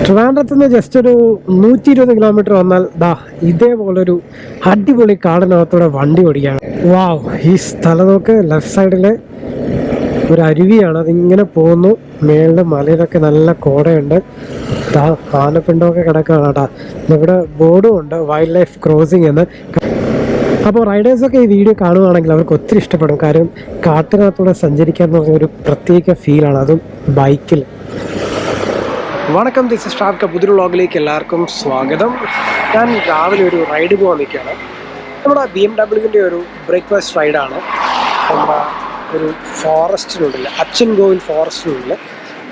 ട്രിവാൻഡ്രത്ത് നിന്ന് ജസ്റ്റ് ഒരു 120 കിലോമീറ്റർ വന്നാൽ ഇതേപോലൊരു അടിപൊളി കാടിനകത്തൂടെ വണ്ടി ഓടിക്കുകയാണ്. വാവ്, ഈ സ്ഥലം നോക്ക്. ലെഫ്റ്റ് സൈഡില് ഒരു അരുവിയാണ്, അതിങ്ങനെ പോകുന്നു. മേളില് മലയിലൊക്കെ നല്ല കോടയുണ്ട്. ആനപ്പിണ്ടമൊക്കെ കിടക്കുകയാണ് കേട്ടോ. ഇവിടെ ബോർഡും ഉണ്ട്, വൈൽഡ് ലൈഫ് ക്രോസിംഗ് എന്ന്. അപ്പോൾ റൈഡേഴ്സൊക്കെ ഈ വീഡിയോ കാണുകയാണെങ്കിൽ അവർക്ക് ഒത്തിരി ഇഷ്ടപ്പെടും. കാര്യം കാട്ടിനകത്തൂടെ സഞ്ചരിക്കാൻ എന്ന് പറഞ്ഞ ഒരു പ്രത്യേക ഫീലാണ്, അതും ബൈക്കിൽ. വണക്കം, ദിസ് ഇസ് ട്രാവൽ. പുതിയൊരു വ്ളോഗിലേക്ക് എല്ലാവർക്കും സ്വാഗതം. ഞാൻ രാവിലെ ഒരു റൈഡ് പോകാൻ നിൽക്കുകയാണ്. നമ്മുടെ BMW ഒരു ബ്രേക്ക്ഫാസ്റ്റ് റൈഡാണ്. നമ്മുടെ ഒരു ഫോറസ്റ്റിനുള്ളിൽ, അച്ചൻകോവിൽ ഫോറസ്റ്റിനുള്ളിൽ.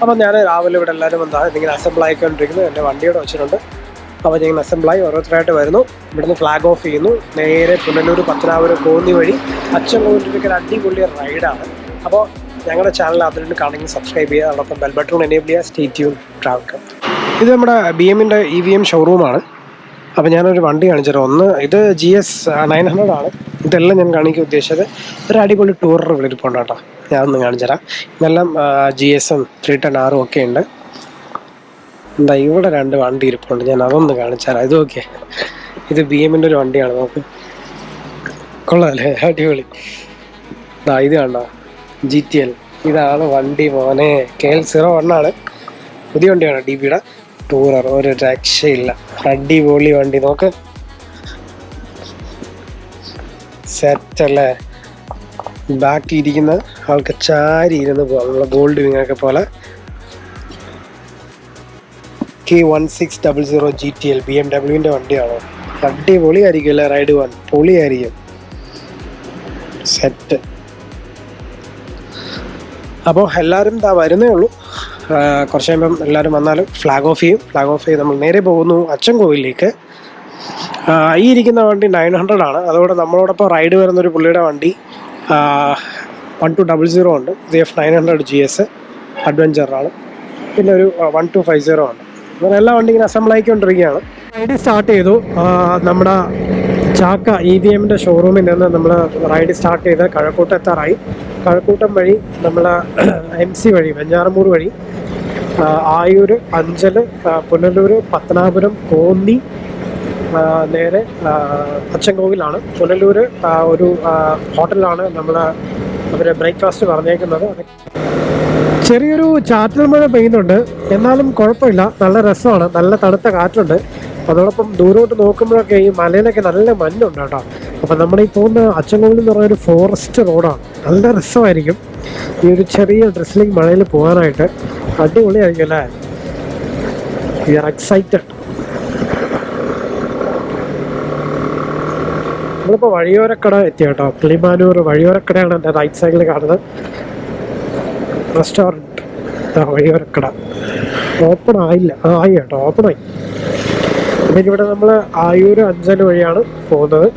അപ്പോൾ ഞാൻ രാവിലെ ഇവിടെ എല്ലാവരും ഇങ്ങനെ അസംബിൾ ആയിക്കൊണ്ടിരിക്കുന്നു. എൻ്റെ വണ്ടിയോടെ വെച്ചിട്ടുണ്ട്. അപ്പോൾ ഞാൻ അസംബിളായി ഓരോരുത്തരായിട്ട് വരുന്നു. ഇവിടുന്ന് ഫ്ലാഗ് ഓഫ് ചെയ്യുന്നു. നേരെ പുനലൂർ, പത്തനാപുരം, കോന്നി വഴി അച്ചൻകോവിലേക്ക് ഒരു അടിപൊളി റൈഡാണ്. അപ്പോൾ ഞങ്ങളുടെ ചാനൽ അതിൽ കാണുമെങ്കിൽ സബ്സ്ക്രൈബ് ചെയ്യുക, അതോടൊപ്പം ബെൽ ബട്ടൺ എനേബിൾ ചെയ്യുക. Stay tune travel. ഇത് നമ്മുടെ BMൻ്റെ EVM ഷോറൂമാണ്. അപ്പോൾ ഞാനൊരു വണ്ടി കാണിച്ചു തരാം. ഇത് GS 900 ആണ്. ഇതെല്ലാം ഞാൻ കാണിക്കാൻ ഉദ്ദേശിച്ചത് ഒരു അടിപൊളി ടൂറർ വിളിരിപ്പുണ്ട് കേട്ടോ. ഞാനൊന്ന് കാണിച്ചു തരാം. ഇതെല്ലാം GS-ഉം 310R ഒക്കെ ഉണ്ട്. ഇവിടെ 2 വണ്ടി ഇരിപ്പുണ്ട്, ഞാൻ അതൊന്ന് കാണിച്ചു തരാം. ഇത് ഓക്കെ, ഇത് BMൻ്റെ ഒരു വണ്ടിയാണ്. നോക്ക്, കൊള്ളാമല്ലേ, അടിപൊളി. ഇത് കണ്ടോ, GTL. ഇതാണ് വണ്ടി മോനെ. KL01 ആണ്, പുതിയ വണ്ടിയാണ്. DBയുടെ ടൂറർ, ഒരു രക്ഷയില്ല, അടിപൊളി വണ്ടി. നോക്ക്, സെറ്റല്ലേ. ബാക്കി ഇരിക്കുന്ന ആൾക്ക് ചാരി ഇരുന്ന് പോവാം, നമ്മളെ ഗോൾഡ് വിങ്ങൊക്കെ പോലെ. K1600 GTL BMWൻ്റെ വണ്ടിയാണോ? അടിപൊളിയായിരിക്കും അല്ലേ റൈഡ് പോകാൻ, പൊളിയായിരിക്കും, സെറ്റ്. അപ്പോൾ എല്ലാവരും വരുന്നേ ഉള്ളൂ. കുറച്ച് കഴിയുമ്പം എല്ലാവരും വന്നാൽ ഫ്ലാഗ് ഓഫ് ചെയ്ത് നമ്മൾ നേരെ പോകുന്നു അച്ചൻകോവിലേക്ക്. ഈ ഇരിക്കുന്ന വണ്ടി 900 ആണ്. അതോടെ നമ്മളോടൊപ്പം റൈഡ് വരുന്നൊരു പുള്ളിയുടെ വണ്ടി 1200 ഉണ്ട്. ZF900 GS അഡ്വഞ്ചറാണ്. പിന്നെ ഒരു 1250 ഉണ്ട്. അങ്ങനെ എല്ലാ വണ്ടി ഇങ്ങനെ അസംബിൾ ആയിക്കൊണ്ടിരിക്കുകയാണ്. റൈഡ് സ്റ്റാർട്ട് ചെയ്തു. നമ്മുടെ ചാക്ക EVMൻ്റെ ഷോറൂമിൽ നിന്ന് നമ്മൾ റൈഡ് സ്റ്റാർട്ട് ചെയ്ത് കഴക്കൂട്ടം എത്താറായി. കഴക്കൂട്ടം വഴി നമ്മൾ MC വഴി, വെഞ്ഞാറമൂട് വഴി, ആയൂർ, അഞ്ചൽ, പുനലൂർ, പത്തനാപുരം, കോന്നി, നേരെ അച്ചൻകോവിലാണ്. പുനലൂർ ഒരു ഹോട്ടലിലാണ് അവർ ബ്രേക്ക്ഫാസ്റ്റ് പറഞ്ഞേക്കുന്നത്. ചെറിയൊരു ചാറ്റൽ മഴ പെയ്യുന്നുണ്ട്, എന്നാലും കുഴപ്പമില്ല, നല്ല രസമാണ്, നല്ല തണുത്ത കാറ്റുണ്ട്. അതോടൊപ്പം ദൂരോട്ട് നോക്കുമ്പോഴൊക്കെ ഈ മലയിലൊക്കെ നല്ല മഞ്ഞുണ്ട് കേട്ടോ. അപ്പം നമ്മുടെ ഈ പോകുന്ന അച്ചൻകോവിൽ എന്ന് പറയുന്ന ഒരു ഫോറസ്റ്റ് റോഡാണ്. നല്ല രസമായിരിക്കും ഈ ഒരു ചെറിയ ഡ്രസ്സിലിംഗ് മഴയിൽ പോകാനായിട്ട്. അടിപൊളിയായിരിക്കും അല്ലേ. We are excited. നമ്മളിപ്പോൾ വഴിയോരക്കട എത്തി കേട്ടോ. കിളിമാനൂർ വഴിയോരക്കടയാണ് എൻ്റെ റൈറ്റ് സൈഡിൽ കാണുന്നത്. റെസ്റ്റോറൻറ്റ് വഴിയോരക്കട ഓപ്പൺ ആയില്ല, ആയി കേട്ടോ, ഓപ്പണായി. പിന്നെ ഇവിടെ നമ്മൾ ആയൂർ, അഞ്ചൽ വഴിയാണ് പോകുന്നത്.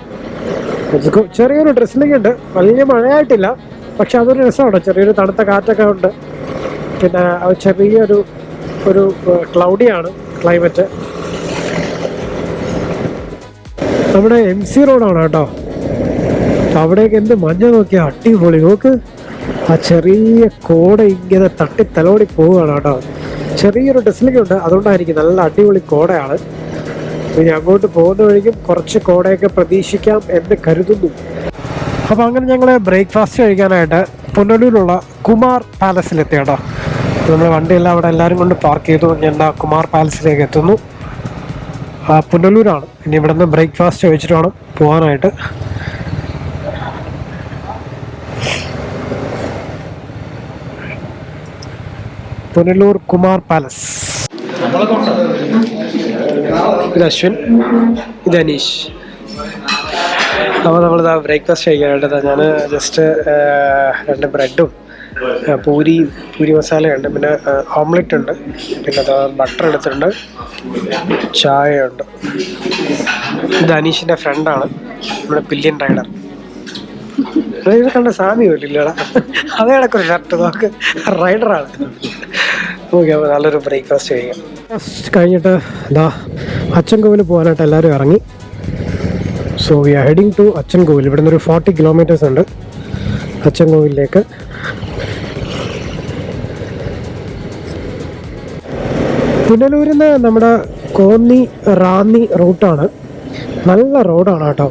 ചെറിയൊരു ഡ്രസ്സിലിംഗ് ഉണ്ട്, വലിയ മഴയായിട്ടില്ല, പക്ഷെ അതൊരു രസമാണ്. ചെറിയൊരു തണുത്ത കാറ്റൊക്കെ ഉണ്ട്. പിന്നെ ചെറിയൊരു ക്ലൗഡിയാണ് ക്ലൈമറ്റ്. നമ്മുടെ MC റോഡാണ് കേട്ടോ. അവിടേക്ക് എന്ത് മഞ്ഞ നോക്കിയാൽ അടിപൊളി. നോക്ക്, ആ ചെറിയ കോട ഇങ്ങനെ തട്ടി തലോടി പോവുകയാണ് കേട്ടോ. ചെറിയൊരു ഡ്രസ്സിലിംഗ് ഉണ്ട്, അതുകൊണ്ടായിരിക്കും നല്ല അടിപൊളി കോടയാണ്. ഇനി അങ്ങോട്ട് പോകുന്ന വഴിക്കും കുറച്ച് കോടയൊക്കെ പ്രതീക്ഷിക്കാം എന്ന് കരുതുന്നു. അപ്പോൾ അങ്ങനെ ഞങ്ങൾ ബ്രേക്ക്ഫാസ്റ്റ് കഴിക്കാനായിട്ട് പുനലൂരുള്ള കുമാർ പാലസിലെത്തി കേട്ടോ. നമ്മൾ വണ്ടിയെല്ലാം അവിടെ എല്ലാവരും കൊണ്ട് പാർക്ക് ചെയ്തു. ഞാൻ കുമാർ പാലസിലേക്ക് എത്തുന്നു. പുനലൂരാണ്. ഇനി ഇവിടെ നിന്ന് ബ്രേക്ക്ഫാസ്റ്റ് കഴിച്ചിട്ട് വേണം പോകാനായിട്ട്. പുനലൂർ കുമാർ പാലസ്. ഇത് അശ്വിൻ, ഇത് അനീഷ്. അപ്പോൾ നമ്മളിതാ ബ്രേക്ക്ഫാസ്റ്റ് കഴിക്കാനായിട്ട് ഞാൻ ജസ്റ്റ് 2 ബ്രെഡും പൂരി മസാലയുണ്ട്, പിന്നെ ഓംലെറ്റ് ഉണ്ട്, പിന്നെ ബട്ടർ എടുത്തിട്ടുണ്ട്, ചായ ഉണ്ട്. ഇത് അനീഷിൻ്റെ ഫ്രണ്ടാണ്, നമ്മുടെ പില്യൻ റൈഡർ. ഇത് കണ്ട സാമി വരില്ലടാ, അതേ കണക്കൊരു ഷർട്ട്, നോക്ക്, റൈഡറാണ്. ഓക്കെ, അപ്പോൾ നല്ലൊരു ബ്രേക്ക്ഫാസ്റ്റ് കഴിക്കാം. കഴിഞ്ഞിട്ട് അച്ചൻകോവിൽ പോകാനായിട്ട് എല്ലാവരും ഇറങ്ങി. So we are heading to Achankovil. ഇവിടെ നിന്നൊരു 40 കിലോമീറ്റേഴ്സ് ഉണ്ട് അച്ചൻകോവിലേക്ക്. പുനലൂരിൽ നിന്ന് നമ്മുടെ കോന്നി റാന്നി റൂട്ടാണ്. നല്ല റോഡാണ് കേട്ടോ,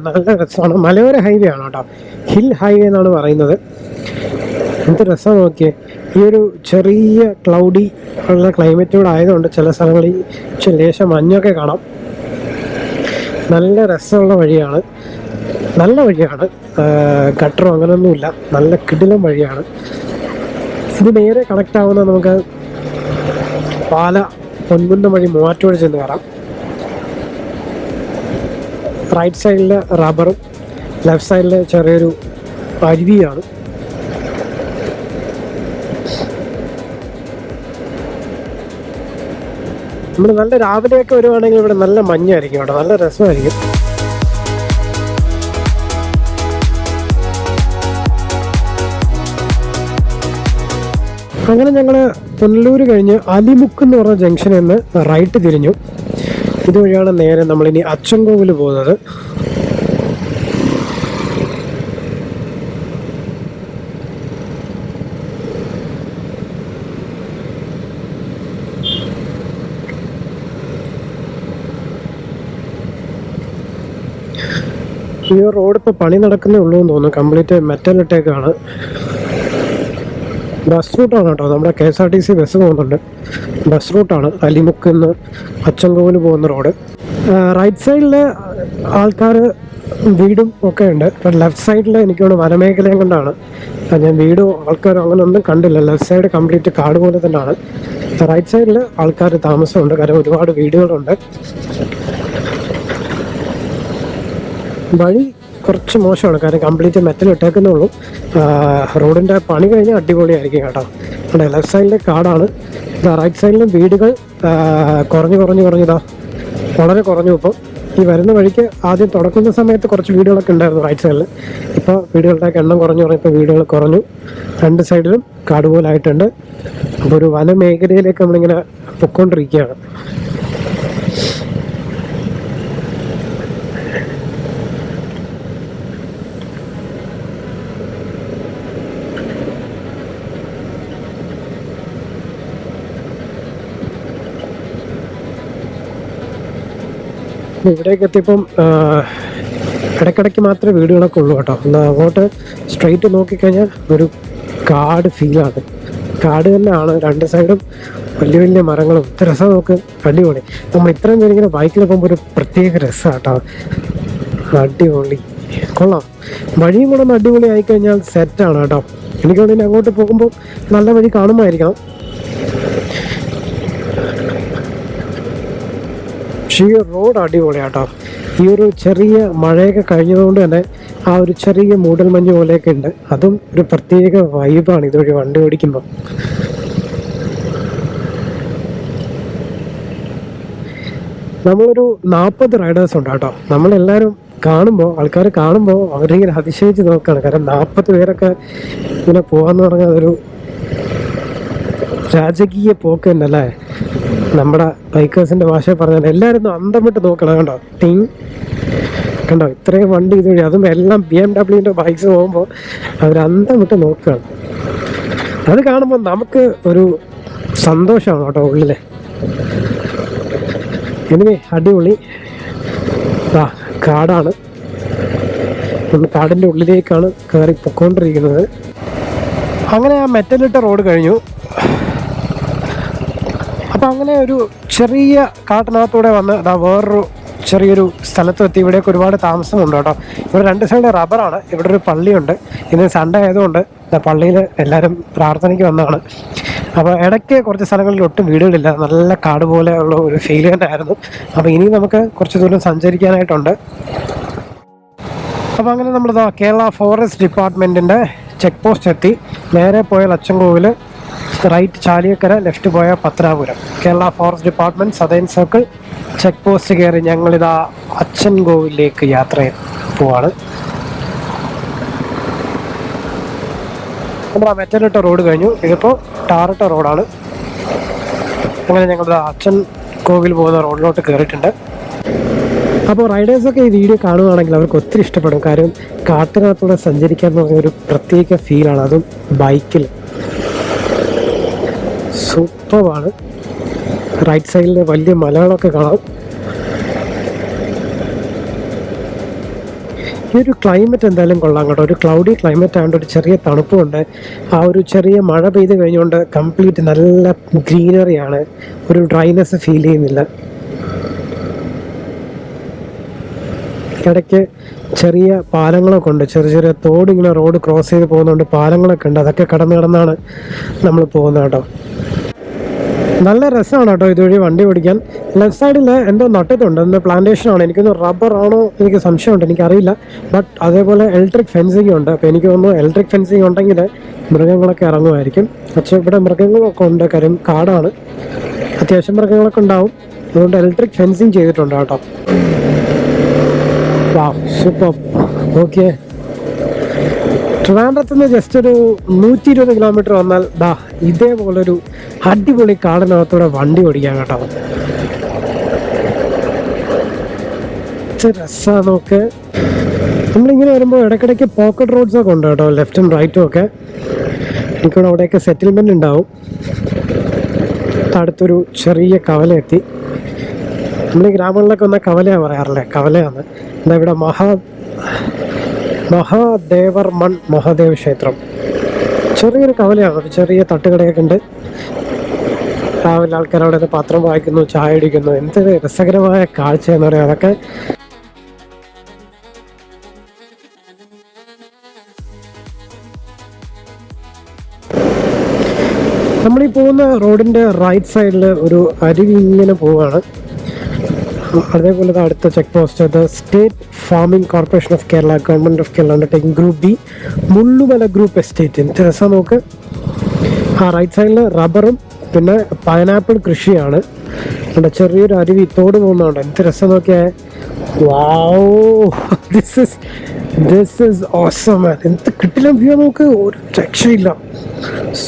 നല്ല രസമാണ്. മലയോര ഹൈവേ ആണ് കേട്ടോ, ഹിൽ ഹൈവേ എന്നാണ് പറയുന്നത്. എന്ത് രസം നോക്കിയേ. ഈ ഒരു ചെറിയ ക്ലൗഡി ഉള്ള ക്ലൈമറ്റോട് ആയതുകൊണ്ട് ചില സ്ഥലങ്ങളിൽ ലേശം മഞ്ഞൊക്കെ കാണാം. നല്ല രസമുള്ള വഴിയാണ്, നല്ല വഴിയാണ്. ഗട്ടറോ അങ്ങനെയൊന്നുമില്ല, നല്ല കിടിലം വഴിയാണ്. ഇത് നേരെ കണക്റ്റ് ആവുന്ന നമുക്ക് പാല പൊൻകുന്നം വഴി മൂവാറ്റുപുഴ ചെന്ന് കയറാം. റൈറ്റ് സൈഡിൽ റബ്ബറും ലെഫ്റ്റ് സൈഡിൽ ചെറിയൊരു അരുവിയാണ്. നമ്മൾ നല്ല രാവിലെയൊക്കെ വരുവാണെങ്കിൽ ഇവിടെ നല്ല മഞ്ഞായിരിക്കും കേട്ടോ, നല്ല രസമായിരിക്കും. അങ്ങനെ ഞങ്ങൾ പുനലൂർ കഴിഞ്ഞ് അലിമുക്ക് എന്ന് പറഞ്ഞ ജംഗ്ഷനിൽ നിന്ന് റൈറ്റ് തിരിഞ്ഞു. ഇതുവഴിയാണ് നേരെ നമ്മളിനി അച്ചൻകോവിൽ പോകുന്നത്. ഈ റോഡ് ഇപ്പോൾ പണി നടക്കുന്നേ ഉള്ളൂ എന്ന് തോന്നുന്നു, കംപ്ലീറ്റ് മെറ്റൽ ഇട്ടേക്കാണ്. ബസ് റൂട്ടാണ് കേട്ടോ, നമ്മുടെ KSRTC ബസ് പോകുന്നുണ്ട്. ബസ് റൂട്ടാണ് അലിമുക്കിൽ നിന്ന് അച്ചൻകോവിൽ പോകുന്ന റോഡ്. റൈറ്റ് സൈഡിൽ ആൾക്കാർ വീടും ഒക്കെ ഉണ്ട്. ലെഫ്റ്റ് സൈഡിൽ എനിക്കോട് വനമേഖലയും കൊണ്ടാണ് ഞാൻ വീടും ആൾക്കാരും അങ്ങനെ ഒന്നും കണ്ടില്ല. ലെഫ്റ്റ് സൈഡ് കംപ്ലീറ്റ് കാട് പോലെ തന്നെയാണ്. റൈറ്റ് സൈഡിൽ ആൾക്കാർ താമസമുണ്ട്, കാരണം ഒരുപാട് വീടുകളുണ്ട്. വഴി കുറച്ച് മോശമാണ്, കാരണം കംപ്ലീറ്റ് മെറ്റൽ ഇട്ടേക്കുന്നേ ഉള്ളൂ. റോഡിൻ്റെ പണി കഴിഞ്ഞാൽ അടിപൊളിയായിരിക്കും കേട്ടോ. അവിടെ ലെഫ്റ്റ് സൈഡിൽ കാടാണ്, റൈറ്റ് സൈഡിലും വീടുകൾ കുറഞ്ഞിതാ വളരെ കുറഞ്ഞു. ഇപ്പോൾ ഈ വരുന്ന വഴിക്ക് ആദ്യം തുടക്കുന്ന സമയത്ത് കുറച്ച് വീടുകളൊക്കെ ഉണ്ടായിരുന്നു റൈറ്റ് സൈഡിൽ. ഇപ്പോൾ വീടുകളുടെയൊക്കെ എണ്ണം കുറഞ്ഞപ്പോൾ വീടുകൾ കുറഞ്ഞു. രണ്ട് സൈഡിലും കാട് പോലായിട്ടുണ്ട്. അപ്പോൾ ഒരു വനമേഖലയിലേക്ക് നമ്മളിങ്ങനെ പൊയ്ക്കൊണ്ടിരിക്കുകയാണ്. ഇവിടേക്ക് എത്തിയപ്പം ഇടയ്ക്കിടയ്ക്ക് മാത്രമേ വീടുകളൊക്കെ ഉള്ളൂ കേട്ടോ. എന്നാൽ അങ്ങോട്ട് സ്ട്രെയിറ്റ് നോക്കിക്കഴിഞ്ഞാൽ ഒരു കാട് ഫീലാണ്. കാട് തന്നെയാണ്, രണ്ട് സൈഡും വലിയ വലിയ മരങ്ങളും. ഇത്ര രസം നോക്ക്, അടിപൊളി. നമ്മൾ ഇത്രയും പേര് ഇങ്ങനെ ബൈക്കിൽ പോകുമ്പോൾ ഒരു പ്രത്യേക രസമാണ് കേട്ടോ, അടിപൊളി, കൊള്ളാം. വഴിയും കൂടെ ഒന്ന് അടിപൊളി ആയിക്കഴിഞ്ഞാൽ സെറ്റാണ് കേട്ടോ. എനിക്ക് തോന്നുന്നു അങ്ങോട്ട് പോകുമ്പോൾ നല്ല വഴി കാണുമായിരിക്കണം. പക്ഷേ ഈ റോഡ് അടിപൊളിയാട്ടോ. ഈ ഒരു ചെറിയ മഴയൊക്കെ കഴിഞ്ഞതുകൊണ്ട് തന്നെ ആ ഒരു ചെറിയ മൂടൽമഞ്ഞ് പോലെയൊക്കെ ഉണ്ട്. അതും ഒരു പ്രത്യേക വൈബാണ് ഇതുവഴി വണ്ടി ഓടിക്കുമ്പോൾ. നമ്മളൊരു 40 റൈഡേഴ്സ് ഉണ്ട് കേട്ടോ. നമ്മളെല്ലാവരും ആൾക്കാർ കാണുമ്പോൾ അവരിങ്ങനെ അതിശയിച്ച് നോക്കുകയാണ്. കാരണം 40 പേരൊക്കെ ഇങ്ങനെ പോകാന്ന് പറഞ്ഞാൽ അതൊരു രാജകീയ പോക്ക് തന്നെ അല്ലേ. നമ്മുടെ ബൈക്കേഴ്സിൻ്റെ ഭാഷ പറഞ്ഞാൽ എല്ലാവരും അന്തം വിട്ട് നോക്കണം. കണ്ടോ ഇത്രയും വണ്ടി ഇതുവഴി, അതും എല്ലാം BMW ബൈക്സ് പോകുമ്പോൾ അവർ അന്തം വിട്ട് നോക്കുകയാണ്. അത് കാണുമ്പോൾ നമുക്ക് ഒരു സന്തോഷമാണ് കേട്ടോ ഉള്ളിലെ. എനിവേ അടിപൊളി. കാടാണ്, നമ്മൾ കാടിൻ്റെ ഉള്ളിലേക്കാണ് കയറി പൊക്കോണ്ടിരിക്കുന്നത്. അങ്ങനെ ആ മെറ്റലിട്ട റോഡ് കഴിഞ്ഞു. അപ്പോൾ അങ്ങനെ ഒരു ചെറിയ കാട്ടിനകത്തൂടെ വന്ന് വേറൊരു ചെറിയൊരു സ്ഥലത്തെത്തി. ഇവിടെയൊക്കെ ഒരുപാട് താമസമുണ്ട് കേട്ടോ. ഇവിടെ രണ്ട് സൈഡ് റബ്ബറാണ്. ഇവിടെ ഒരു പള്ളിയുണ്ട്. ഇന്ന് സൺഡേ ആയതുകൊണ്ട് പള്ളിയിൽ എല്ലാവരും പ്രാർത്ഥനയ്ക്ക് വന്നതാണ്. അപ്പോൾ ഇടയ്ക്ക് കുറച്ച് സ്ഥലങ്ങളിൽ ഒട്ടും വീടുകളില്ല, നല്ല കാട് പോലെ ഉള്ള ഒരു ഫീൽ തന്നെ ആയിരുന്നു. അപ്പോൾ ഇനി നമുക്ക് കുറച്ച് ദൂരം സഞ്ചരിക്കാനായിട്ടുണ്ട്. അപ്പോൾ അങ്ങനെ നമ്മൾ കേരള ഫോറസ്റ്റ് ഡിപ്പാർട്ട്മെൻറ്റിൻ്റെ ചെക്ക് പോസ്റ്റ് എത്തി. നേരെ പോയാൽ അച്ചൻകോവിൽ, റൈറ്റ് ചാലിയക്കര, ലെഫ്റ്റ് പോയാൽ Pathrapuram. Kerala forest department southern circle check post കയറി ഞങ്ങളിതാ അച്ചൻകോവിലേക്ക് യാത്ര പോവാണ്. നമ്മൾ ആ മെറ്റലിട്ട റോഡ് കഴിഞ്ഞു. ഇതിപ്പോൾ ടാറിട്ട റോഡാണ്. അങ്ങനെ ഞങ്ങളിതാ അച്ചൻകോവിൽ പോകുന്ന റോഡിലോട്ട് കയറിയിട്ടുണ്ട്. അപ്പോൾ റൈഡേഴ്സൊക്കെ ഈ വീഡിയോ കാണുകയാണെങ്കിൽ അവർക്ക് ഒത്തിരി ഇഷ്ടപ്പെടും. കാര്യം കാട്ടിനകത്തൂടെ സഞ്ചരിക്കാൻ എന്ന് പറഞ്ഞ ഒരു പ്രത്യേക ഫീലാണ്, അതും ബൈക്കിൽ. സൂപ്പറാണ്. റൈറ്റ് സൈഡിൽ വലിയ മലകളൊക്കെ കാണാം. ഈ ഒരു ക്ലൈമറ്റ് എന്തായാലും കൊള്ളാം കേട്ടോ. ഒരു ക്ലൗഡി ക്ലൈമറ്റ് ആയതുകൊണ്ട് ഒരു ചെറിയ തണുപ്പുണ്ട്. ആ ഒരു ചെറിയ മഴ പെയ്ത് കഴിഞ്ഞുകൊണ്ട് കംപ്ലീറ്റ് നല്ല ഗ്രീനറിയാണ്, ഒരു ഡ്രൈനെസ് ഫീൽ ചെയ്യുന്നില്ല. ഇടയ്ക്ക് ചെറിയ പാലങ്ങളൊക്കെ ഉണ്ട്, ചെറിയ ചെറിയ തോടിങ്ങനെ റോഡ് ക്രോസ് ചെയ്ത് പോകുന്നതുകൊണ്ട് പാലങ്ങളൊക്കെ ഉണ്ട്. അതൊക്കെ കടന്നാണ് നമ്മൾ പോകുന്നത് കേട്ടോ. നല്ല രസമാണ് കേട്ടോ ഇതുവഴി വണ്ടി ഓടിക്കാൻ. ലെഫ്റ്റ് സൈഡിൽ എന്തോ നട്ടിട്ടുണ്ട്, എന്തോ പ്ലാന്റേഷൻ ആണ്. എനിക്കൊന്ന് റബ്ബർ ആണോ എനിക്ക് സംശയമുണ്ട്, എനിക്കറിയില്ല. ബട്ട് അതേപോലെ ഇലക്ട്രിക് ഫെൻസിങ് ഉണ്ട്. അപ്പോൾ എനിക്ക് തോന്നുന്നു ഇലക്ട്രിക് ഫെൻസിങ് ഉണ്ടെങ്കിൽ മൃഗങ്ങളൊക്കെ ഇറങ്ങുമായിരിക്കും. പക്ഷേ ഇവിടെ മൃഗങ്ങളൊക്കെ ഉണ്ട്, കാര്യം കാടാണ്, അത്യാവശ്യം മൃഗങ്ങളൊക്കെ ഉണ്ടാവും. അതുകൊണ്ട് ഇലക്ട്രിക് ഫെൻസിങ് ചെയ്തിട്ടുണ്ട് കേട്ടോ. സൂപ്പർ. ഓക്കെ, ട്രിവാൻഡ്രത്ത് നിന്ന് ജസ്റ്റ് ഒരു 120 കിലോമീറ്റർ വന്നാൽ ഇതേപോലൊരു അടിപൊളി കാടിനകത്തൂടെ വണ്ടി ഓടിക്കാൻ കേട്ടോ. രസമാണ്. നോക്ക്, നമ്മളിങ്ങനെ വരുമ്പോൾ ഇടയ്ക്കിടയ്ക്ക് പോക്കറ്റ് റോഡ്സ് ഒക്കെ ഉണ്ട് കേട്ടോ, ലെഫ്റ്റും റൈറ്റും ഒക്കെ. എനിക്കിവിടെ അവിടെയൊക്കെ സെറ്റിൽമെൻറ്റ് ഉണ്ടാവും. അടുത്തൊരു ചെറിയ കവല എത്തി. നമ്മൾ ഈ ഗ്രാമങ്ങളിലൊക്കെ വന്നാൽ കവലയാണ് പറയാറില്ലേ, കവലയാണ്. എന്താ ഇവിടെ മഹാദേവർമൺ മഹാദേവ ക്ഷേത്രം. ചെറിയൊരു കവലയാണ്, ഒരു ചെറിയ തട്ടുകടയൊക്കെ ഉണ്ട്. രാവിലെ ആൾക്കാർ അവിടെ നിന്ന് പത്രം വായിക്കുന്നു, ചായ അടിക്കുന്നു. എന്ത് രസകരമായ കാഴ്ച എന്ന് പറയാം. അതൊക്കെ നമ്മളീ പോകുന്ന റോഡിൻ്റെ റൈറ്റ് സൈഡിൽ ഒരു അരുവി ഇങ്ങനെ പോവുകയാണ്. അതേപോലെ അടുത്ത check post the state farming corporation of Kerala, government of Kerala undertaking group B, Mullumala group estate. എന്ത് രസം നോക്ക്. ആ റൈറ്റ് സൈഡിൽ റബ്ബറും പിന്നെ പൈനാപ്പിൾ കൃഷിയാണ്. അവിടെ ചെറിയൊരു അരുവി തോട് പോകുന്നുണ്ട്. എന്ത് രസം നോക്കിയാൽ. Wow, this is awesome man. എന്ത് കിട്ടില്ല വ്യൂ നോക്ക്, ഒരു രക്ഷയില്ല.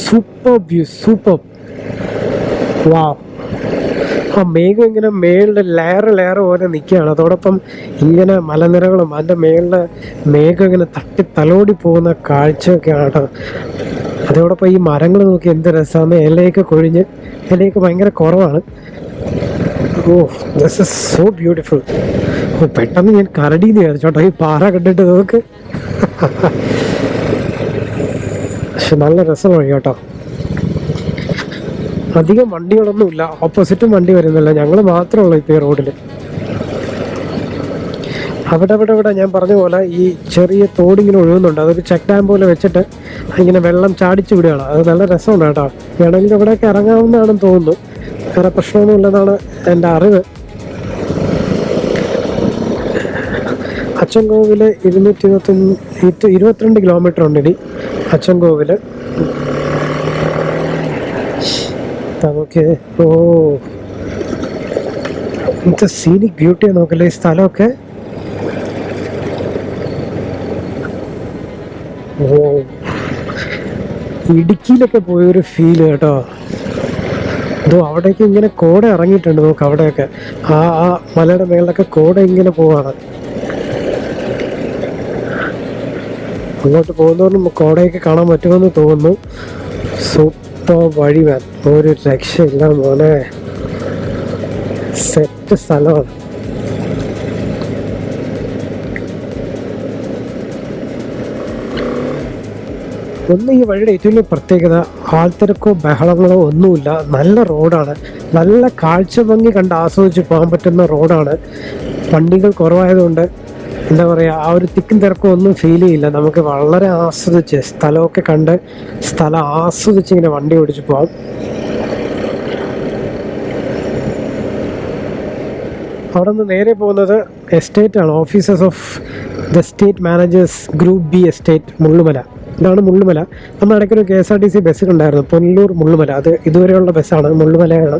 Super view, super. വാവ്. ആ മേഘം ഇങ്ങനെ മേളിൽ ലെയർ പോലെ നിൽക്കുകയാണ്. അതോടൊപ്പം ഇങ്ങനെ മലനിരകളും അതിൻ്റെ മേളിൽ മേഘം ഇങ്ങനെ തട്ടി തലോടി പോകുന്ന കാഴ്ചയൊക്കെയാണ് കേട്ടോ. അതോടൊപ്പം ഈ മരങ്ങൾ നോക്കി എന്ത് രസമാണ്. ഇലയൊക്കെ കൊഴിഞ്ഞ്, ഇലയൊക്കെ ഭയങ്കര കുറവാണ്. ഓ, ദിസ് ഇസ് സോ ബ്യൂട്ടിഫുൾ. ഓ, പെട്ടെന്ന് ഞാൻ കരടിന്ന് വിചാരിച്ചോട്ടോ ഈ പാറ കണ്ടിട്ട് നോക്ക്. പക്ഷെ നല്ല രസമാണ് കേട്ടോ. അധികം വണ്ടികളൊന്നുമില്ല, ഓപ്പോസിറ്റും വണ്ടി വരുന്നില്ല, ഞങ്ങൾ മാത്രമേ ഉള്ളൂ ഇപ്പോൾ ഈ റോഡിൽ. അവിടെ ഞാൻ പറഞ്ഞ പോലെ ഈ ചെറിയ തോടിങ്ങനെ ഒഴുകുന്നുണ്ട്. അതൊരു ചെക്ക് ഡാം പോലെ വെച്ചിട്ട് ഇങ്ങനെ വെള്ളം ചാടിച്ചു വിടുകയാണ്. അത് നല്ല രസമുണ്ട് കേട്ടോ. വേണമെങ്കിൽ അവിടെയൊക്കെ ഇറങ്ങാവുന്നതാണെന്ന് തോന്നുന്നു. വേറെ പ്രശ്നമൊന്നുമില്ലെന്നാണ് എൻ്റെ അറിവ്. അച്ചൻകോവിൽ 22 കിലോമീറ്റർ ഉണ്ട് ഇനി അച്ചൻകോവിൽ. നമുക്ക് ഓ, എന്ത് സീനിക് ബ്യൂട്ടിയാണ് നോക്കല്ലേ ഈ സ്ഥലമൊക്കെ. ഓ, ഇടുക്കിയിലൊക്കെ പോയൊരു ഫീല് കേട്ടോ. അതോ അവിടേക്ക് ഇങ്ങനെ കോട ഇറങ്ങിയിട്ടുണ്ട് നോക്ക്. അവിടെയൊക്കെ ആ മലയുടെ മേളിലൊക്കെ കോട ഇങ്ങനെ പോവാണ്. അങ്ങോട്ട് പോകുന്നവരും കോടയൊക്കെ കാണാൻ പറ്റുമെന്ന് തോന്നുന്നു. സൂപ്പർ വഴി മാൻ, ഒരു രക്ഷയില്ല മോനെ. സെറ്റ് സ്ഥലമാണ്. ഒന്ന് ഈ വഴിയുടെ ഏറ്റവും വലിയ പ്രത്യേകത, ആൾത്തിരക്കോ ബഹളങ്ങളോ ഒന്നുമില്ല. നല്ല റോഡാണ്, നല്ല കാഴ്ച ഭംഗി കണ്ട് ആസ്വദിച്ച് പോകാൻ പറ്റുന്ന റോഡാണ്. വണ്ടികൾ കുറവായതുകൊണ്ട് എന്താ പറയുക, ആ ഒരു തിക്കും തിരക്കും ഒന്നും ഫീൽ ചെയ്യില്ല. നമുക്ക് വളരെ ആസ്വദിച്ച് സ്ഥലമൊക്കെ കണ്ട് സ്ഥലം ആസ്വദിച്ച് ഇങ്ങനെ വണ്ടി ഓടിച്ച് പോകാം. അവിടെ നിന്ന് നേരെ പോകുന്നത് എസ്റ്റേറ്റാണ്, offices of the state managers group B estate, Mullumala. ഇതാണ് മുള്ളുമല. നമ്മൾ ഇടയ്ക്കൊരു KSRTC ബസ്സിലുണ്ടായിരുന്നു, പൊന്നൂർ മുള്ളുമല. അത് ഇതുവരെയുള്ള ബസ്സാണ്, മുള്ളുമലയാണ്.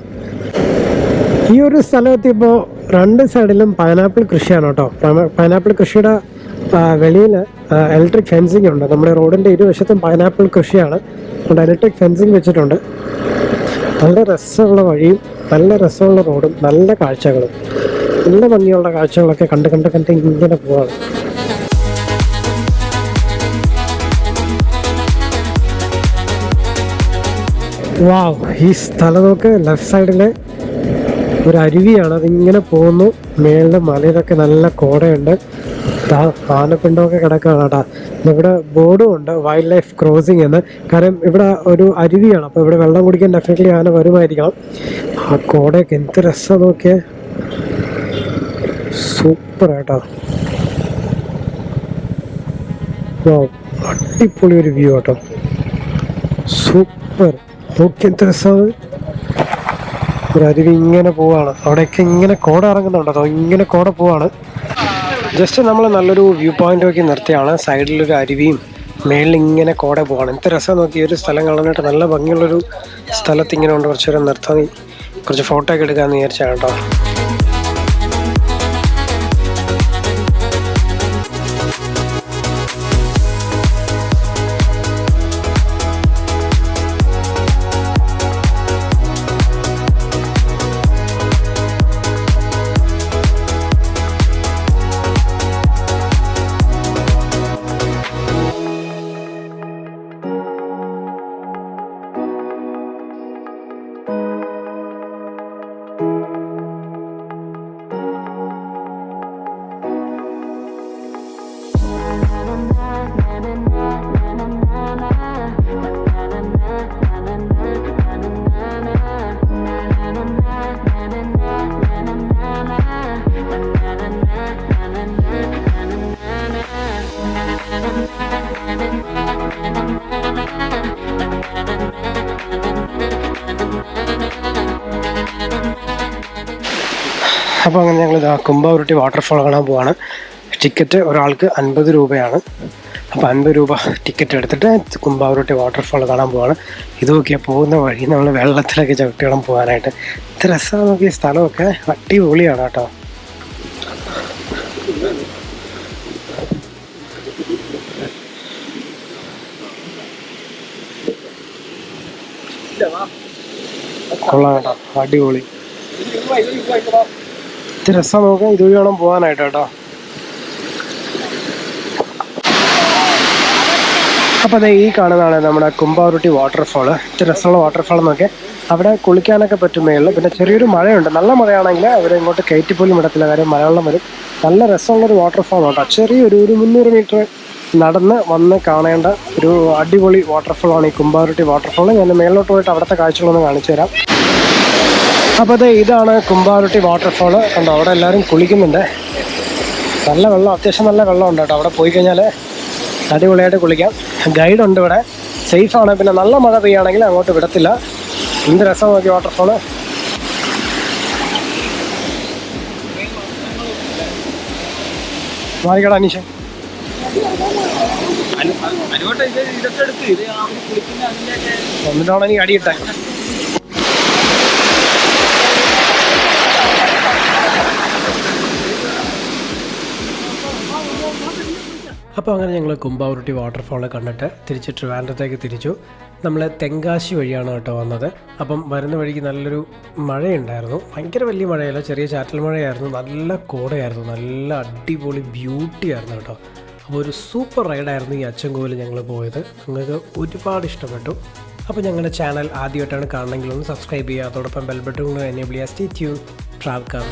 ഈ ഒരു സ്ഥലത്തെത്തിയപ്പോൾ രണ്ട് സൈഡിലും പൈനാപ്പിൾ കൃഷിയാണ് കേട്ടോ. പൈനാപ്പിൾ കൃഷിയുടെ വെളിയിൽ ഇലക്ട്രിക് ഫെൻസിങ് ഉണ്ട്. നമ്മുടെ റോഡിൻ്റെ ഇരുവശത്തും പൈനാപ്പിൾ കൃഷിയാണ്. അവിടെ ഇലക്ട്രിക് ഫെൻസിങ് വെച്ചിട്ടുണ്ട്. നല്ല രസമുള്ള വഴിയും നല്ല രസമുള്ള റോഡും നല്ല കാഴ്ചകളും നല്ല ഭംഗിയുള്ള കാഴ്ചകളൊക്കെ കണ്ട് ഇങ്ങനെ പോവാണ്. വാവ്, ഈ സ്ഥലം നോക്ക്. ലെഫ്റ്റ് സൈഡിൽ ഒരു അരുവിയാണ്, അതിങ്ങനെ പോകുന്നു. മേളിലെ മലയിലൊക്കെ നല്ല കോടയുണ്ട്. ആനപ്പിണ്ടമൊക്കെ കിടക്കുകയാണ് കേട്ടോ. ഇവിടെ ബോർഡും ഉണ്ട്, വൈൽഡ് ലൈഫ് ക്രോസിംഗ് എന്ന്. കാരണം ഇവിടെ ഒരു അരുവിയാണ്, അപ്പോൾ ഇവിടെ വെള്ളം കുടിക്കാൻ ഡെഫിനറ്റ്ലി ആന വരുമായിരിക്കണം. ആ കോടയൊക്കെ എന്ത് രസം നോക്കിയേ, സൂപ്പർ കേട്ടോ. അടിപൊളി ഒരു വ്യൂ കേട്ടോ, സൂപ്പർ. നോക്കി എന്ത് രസമാണ്. ഒരു അരുവി ഇങ്ങനെ പോവാണ്, അവിടെയൊക്കെ ഇങ്ങനെ കോട ഇറങ്ങുന്നുണ്ടോ, ഇങ്ങനെ കോട പോവാണ്. ജസ്റ്റ് നമ്മൾ നല്ലൊരു വ്യൂ പോയിന്റ് നോക്കി നിർത്തിയാണ്. സൈഡിലൊരു അരുവിയും മേളിൽ ഇങ്ങനെ കോട പോവാണ്. എന്ത് രസം നോക്കി. ഒരു സ്ഥലം കാണാനായിട്ട് നല്ല ഭംഗിയുള്ളൊരു സ്ഥലത്ത് ഇങ്ങനെ ഉണ്ട്. കുറച്ച് നേരം നിർത്താൻ, കുറച്ച് ഫോട്ടോ ഒക്കെ എടുക്കാമെന്ന് വിചാരിച്ചാണ് കേട്ടോ. അപ്പോൾ അങ്ങനെ ഞങ്ങൾ കുംഭാവുരുട്ടി വാട്ടർഫോൾ കാണാൻ പോവാണ്. ടിക്കറ്റ് ഒരാൾക്ക് 50 രൂപയാണ്. അപ്പോൾ 50 രൂപ ടിക്കറ്റ് എടുത്തിട്ട് കുംഭാവുരുട്ടി വാട്ടർഫോൾ കാണാൻ പോവാണ്. ഇത് നോക്കിയാൽ പോകുന്ന വഴി നമ്മൾ വെള്ളത്തിലൊക്കെ ചവിട്ടിയിടം പോകാനായിട്ട്. ഇത്ര രസമാണ് നോക്കിയ സ്ഥലമൊക്കെ, അടിപൊളിയാണ് കേട്ടോ. കൊള്ളാം കേട്ടോ, അടിപൊളി. ഇത് രസം നോക്കാം, ഇതുവഴി വേണം പോകാനായിട്ട് കേട്ടോ. അപ്പോൾ അതെ, ഈ കാണുന്നതാണ് നമ്മുടെ കുംഭാവുരുട്ടി വാട്ടർഫോള്. ഇത് രസമുള്ള വാട്ടർഫോൾ എന്നൊക്കെ. അവിടെ കുളിക്കാനൊക്കെ പറ്റും മേളിൽ. പിന്നെ ചെറിയൊരു മഴയുണ്ട്. നല്ല മഴയാണെങ്കിൽ അവർ ഇങ്ങോട്ട് കയറ്റിപ്പോലും വിടത്തില്ല, കാര്യം മലവെള്ളം വരും. നല്ല രസമുള്ളൊരു വാട്ടർഫോൾ കേട്ടോ. ചെറിയൊരു 100 മീറ്റർ നടന്ന് വന്ന് കാണേണ്ട ഒരു അടിപൊളി വാട്ടർഫോളാണ് ഈ കുംഭാവുരുട്ടി വാട്ടർഫോൾ. ഞാൻ മേളിലോട്ട് പോയിട്ട് അവിടുത്തെ കാഴ്ചകളൊന്ന് കാണിച്ചു തരാം. അപ്പോൾ അതെ, ഇതാണ് കുംഭാവുരുട്ടി വാട്ടർഫോൾ. കണ്ടോ, അവിടെ എല്ലാവരും കുളിക്കുന്നുണ്ട്. നല്ല വെള്ളം, അത്യാവശ്യം നല്ല വെള്ളമുണ്ട് കേട്ടോ. അവിടെ പോയി കഴിഞ്ഞാൽ അടിപൊളിയായിട്ട് കുളിക്കാം. ഗൈഡുണ്ട് ഇവിടെ, സേഫാണ്. പിന്നെ നല്ല മഴ പെയ്യുകയാണെങ്കിൽ അങ്ങോട്ട് വിടത്തില്ല. എന്ത് രസം നോക്കി വാട്ടർഫോള്. വായിക്കടാ അനീഷ്. എന്നിട്ടാണ് എനിക്ക് അടിയിട്ടേ. അപ്പോൾ അങ്ങനെ ഞങ്ങൾ കുംഭാവുരുട്ടി വാട്ടർഫോൾ കണ്ടിട്ട് തിരിച്ച് ട്രിവാൻഡ്രത്തേക്ക് തിരിച്ചു. നമ്മൾ തെങ്കാശി വഴിയാണ് കേട്ടോ വന്നത്. അപ്പം വരുന്ന വഴിക്ക് നല്ലൊരു മഴയുണ്ടായിരുന്നു. ഭയങ്കര വലിയ മഴയല്ല, ചെറിയ ചാറ്റൽ മഴയായിരുന്നു. നല്ല കോടയായിരുന്നു, നല്ല അടിപൊളി ബ്യൂട്ടി ആയിരുന്നു കേട്ടോ. അപ്പോൾ ഒരു സൂപ്പർ റൈഡായിരുന്നു ഈ അച്ചൻകോവിൽ ഞങ്ങൾ പോയത്. നിങ്ങൾക്ക് ഒരുപാട് ഇഷ്ടപ്പെട്ടു. അപ്പോൾ ഞങ്ങളുടെ ചാനൽ ആദ്യമായിട്ടാണ് കാണണമെങ്കിൽ ഒന്ന് സബ്സ്ക്രൈബ് ചെയ്യുക. അതോടൊപ്പം ബെൽ ബട്ടൺ എനേബിൾ ചെയ്യുക. Stay tune travel car.